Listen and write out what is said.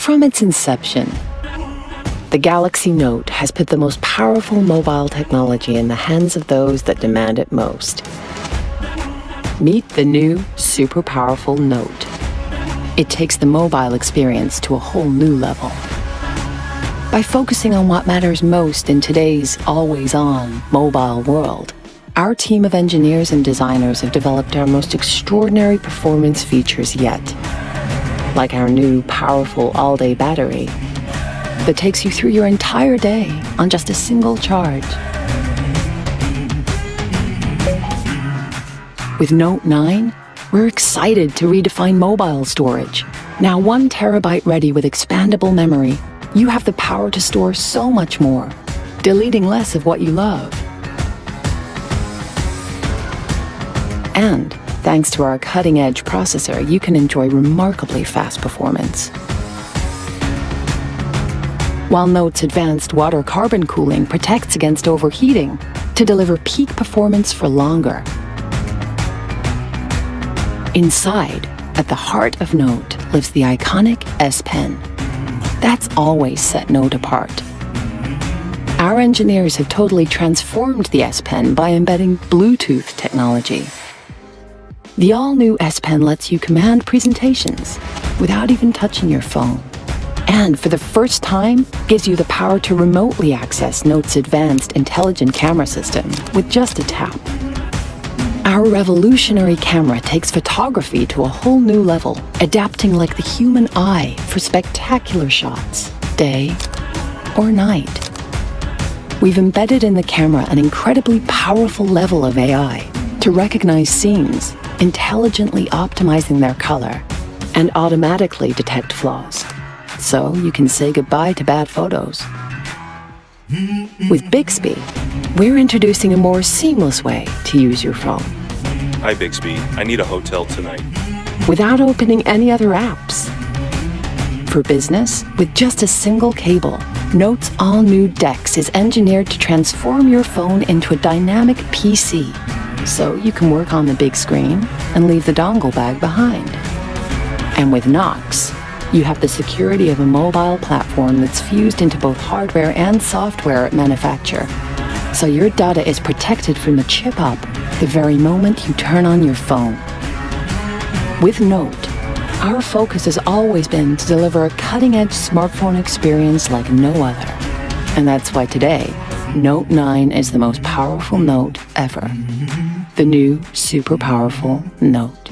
From its inception, the Galaxy Note has put the most powerful mobile technology in the hands of those that demand it most. Meet the new, super powerful Note. It takes the mobile experience to a whole new level. By focusing on what matters most in today's always-on mobile world, our team of engineers and designers have developed our most extraordinary performance features yet, like our new powerful all-day battery that takes you through your entire day on just a single charge. With Note 9, we're excited to redefine mobile storage. Now 1 terabyte ready with expandable memory, you have the power to store so much more, deleting less of what you love. And thanks to our cutting-edge processor, you can enjoy remarkably fast performance. While Note's advanced water carbon cooling protects against overheating to deliver peak performance for longer. Inside, at the heart of Note, lives the iconic S Pen. That's always set Note apart. Our engineers have totally transformed the S Pen by embedding Bluetooth technology. The all-new S Pen lets you command presentations without even touching your phone. And for the first time, gives you the power to remotely access Note's advanced intelligent camera system with just a tap. Our revolutionary camera takes photography to a whole new level, adapting like the human eye for spectacular shots, day or night. We've embedded in the camera an incredibly powerful level of AI to recognize scenes, intelligently optimizing their color, and automatically detect flaws. So you can say goodbye to bad photos. With Bixby, we're introducing a more seamless way to use your phone. Hi Bixby, I need a hotel tonight. Without opening any other apps. For business, with just a single cable, Note's all-new DeX is engineered to transform your phone into a dynamic PC, so you can work on the big screen and leave the dongle bag behind. And with Knox, you have the security of a mobile platform that's fused into both hardware and software at manufacture. So your data is protected from the chip up the very moment you turn on your phone. With Note, our focus has always been to deliver a cutting-edge smartphone experience like no other. And that's why today, Note 9 is the most powerful Note ever. The new super powerful Note.